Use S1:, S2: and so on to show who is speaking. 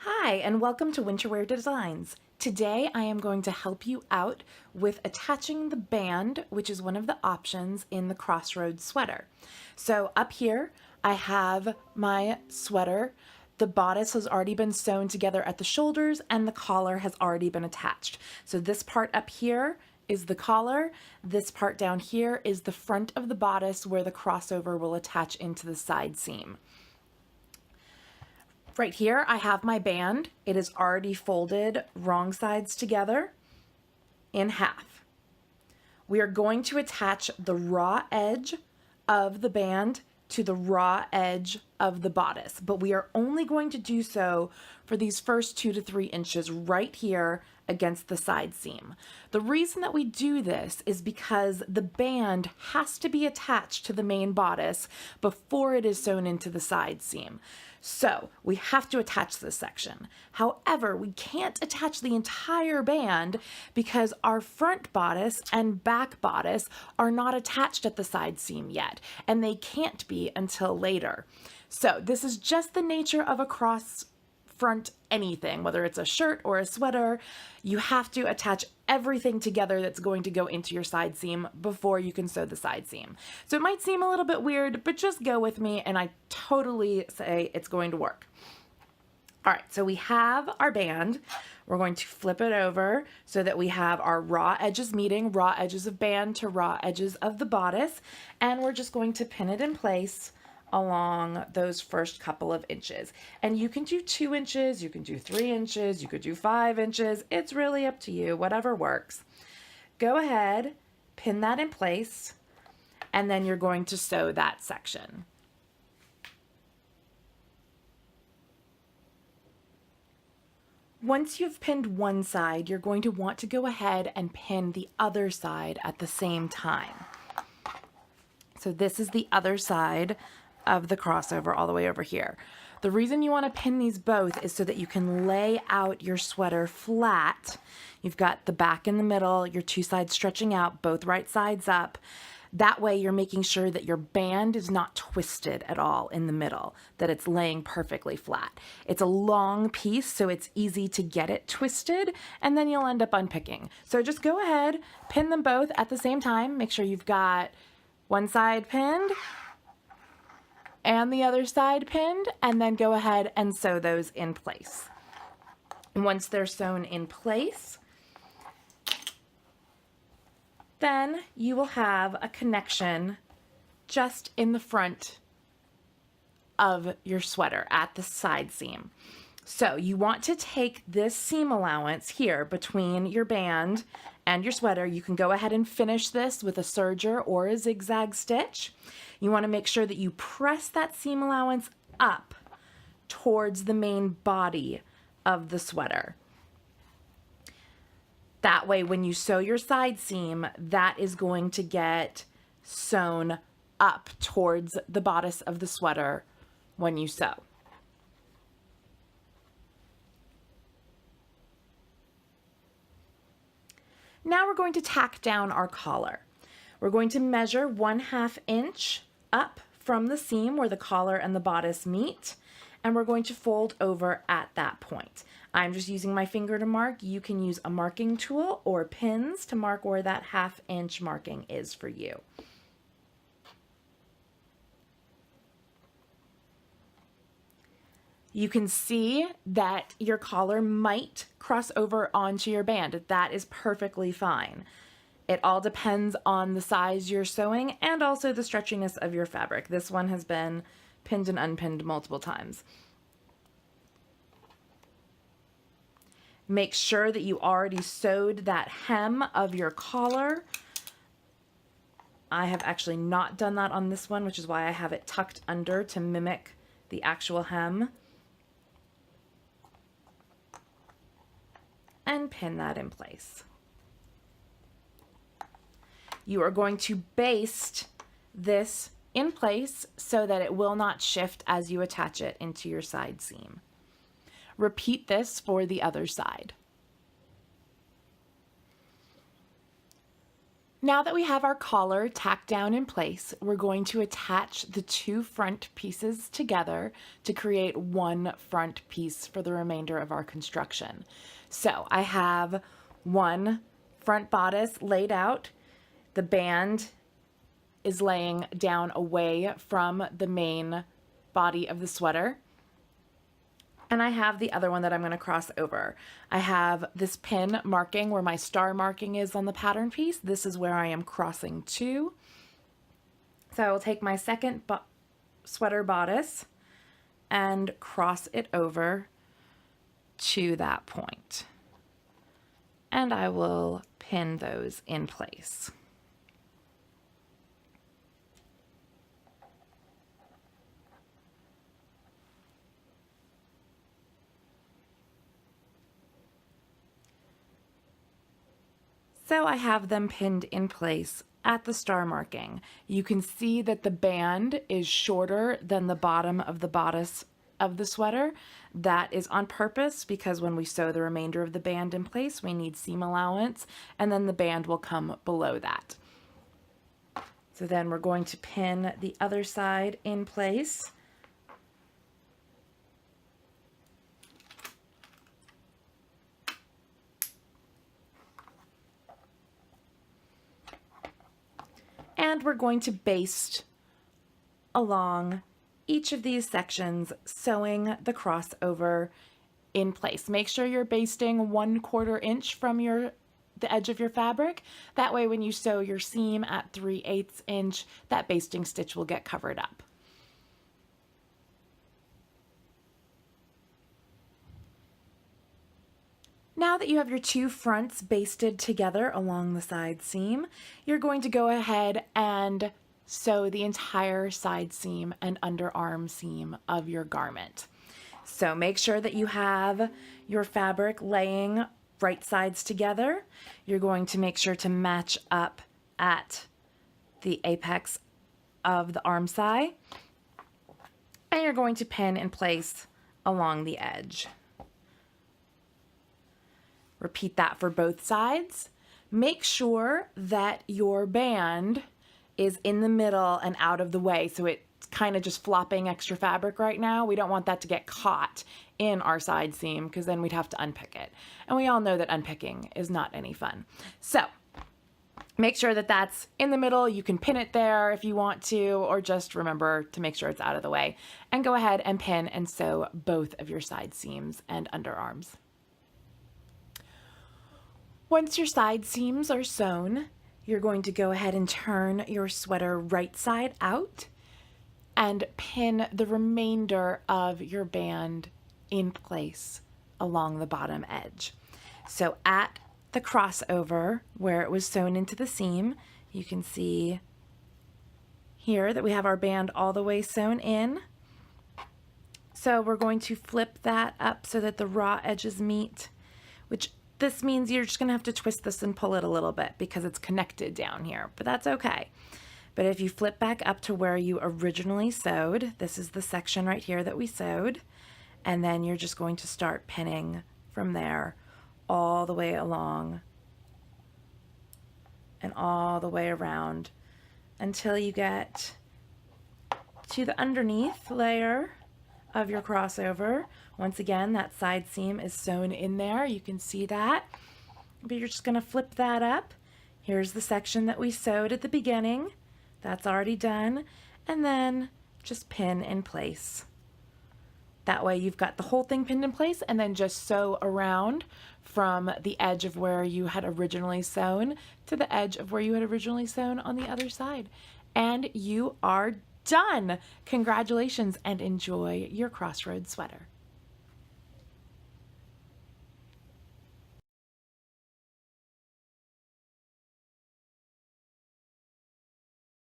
S1: Hi, and welcome to Winterwear Designs. Today I am going to help you out with attaching the band, which is one of the options in the Crossroads sweater. So up here I have my sweater. The bodice has already been sewn together at the shoulders and the collar has already been attached. So this part up here is the collar. This part down here is the front of the bodice where the crossover will attach into the side seam. Right here, I have my band. It is already folded wrong sides together in half. We are going to attach the raw edge of the band to the raw edge of the bodice, but we are only going to do so for these first 2 to 3 inches right here against the side seam. The reason that we do this is because the band has to be attached to the main bodice before it is sewn into the side seam. So we have to attach this section. However, we can't attach the entire band because our front bodice and back bodice are not attached at the side seam yet, and they can't be until later. So this is just the nature of a cross front anything, whether it's a shirt or a sweater. You have to attach everything together that's going to go into your side seam before you can sew the side seam. So it might seem a little bit weird, but just go with me and I totally say it's going to work. All right, so we have our band. We're going to flip it over so that we have our raw edges meeting, raw edges of band to raw edges of the bodice, and we're just going to pin it in place along those first couple of inches. And you can do 2 inches, you can do 3 inches, you could do 5 inches. It's really up to you, whatever works. Go ahead, pin that in place, and then you're going to sew that section. Once you've pinned one side, you're going to want to go ahead and pin the other side at the same time. So this is the other side of the crossover all the way over here. The reason you want to pin these both is so that you can lay out your sweater flat. You've got the back in the middle, your 2 sides stretching out, both right sides up. That way you're making sure that your band is not twisted at all in the middle, that it's laying perfectly flat. It's a long piece, so it's easy to get it twisted, and then you'll end up unpicking. So just go ahead, pin them both at the same time. Make sure you've got one side pinned and the other side pinned, and then go ahead and sew those in place. And once they're sewn in place, then you will have a connection just in the front of your sweater at the side seam. So you want to take this seam allowance here between your band and your sweater. You can go ahead and finish this with a serger or a zigzag stitch. You want to make sure that you press that seam allowance up towards the main body of the sweater. That way, when you sew your side seam, that is going to get sewn up towards the bodice of the sweater when you sew. Now we're going to tack down our collar. We're going to measure 1/2 inch up from the seam where the collar and the bodice meet, and we're going to fold over at that point. I'm just using my finger to mark. You can use a marking tool or pins to mark where that 1/2 inch marking is for you. You can see that your collar might cross over onto your band. That is perfectly fine. It all depends on the size you're sewing and also the stretchiness of your fabric. This one has been pinned and unpinned multiple times. Make sure that you already sewed that hem of your collar. I have actually not done that on this one, which is why I have it tucked under to mimic the actual hem. And pin that in place. You are going to baste this in place so that it will not shift as you attach it into your side seam. Repeat this for the other side. Now that we have our collar tacked down in place, we're going to attach the two front pieces together to create one front piece for the remainder of our construction. So I have one front bodice laid out. The band is laying down away from the main body of the sweater. And I have the other one that I'm going to cross over. I have this pin marking where my star marking is on the pattern piece. This is where I am crossing to. So I will take my second sweater bodice and cross it over to that point. And I will pin those in place. So I have them pinned in place at the star marking. You can see that the band is shorter than the bottom of the bodice of the sweater. That is on purpose because when we sew the remainder of the band in place, we need seam allowance, and then the band will come below that. So then we're going to pin the other side in place. And we're going to baste along each of these sections, sewing the crossover in place. Make sure you're basting 1/4 inch from the edge of your fabric. That way when you sew your seam at 3/8 inch, that basting stitch will get covered up. Now that you have your two fronts basted together along the side seam, you're going to go ahead and sew the entire side seam and underarm seam of your garment. So make sure that you have your fabric laying right sides together. You're going to make sure to match up at the apex of the arm side, and you're going to pin in place along the edge. Repeat that for both sides. Make sure that your band is in the middle and out of the way, so it's kind of just flopping extra fabric right now. We don't want that to get caught in our side seam because then we'd have to unpick it. And we all know that unpicking is not any fun. So make sure that that's in the middle. You can pin it there if you want to, or just remember to make sure it's out of the way. And go ahead and pin and sew both of your side seams and underarms. Once your side seams are sewn, you're going to go ahead and turn your sweater right side out and pin the remainder of your band in place along the bottom edge. So at the crossover where it was sewn into the seam, you can see here that we have our band all the way sewn in. So we're going to flip that up so that the raw edges meet, which this means you're just going to have to twist this and pull it a little bit because it's connected down here, but that's okay. But if you flip back up to where you originally sewed, this is the section right here that we sewed, and then you're just going to start pinning from there all the way along and all the way around until you get to the underneath layer of your crossover. Once again, that side seam is sewn in there. You can see that. But you're just going to flip that up. Here's the section that we sewed at the beginning. That's already done. And then just pin in place. That way you've got the whole thing pinned in place, and then just sew around from the edge of where you had originally sewn to the edge of where you had originally sewn on the other side. And you are done. Congratulations and enjoy your crossroads sweater.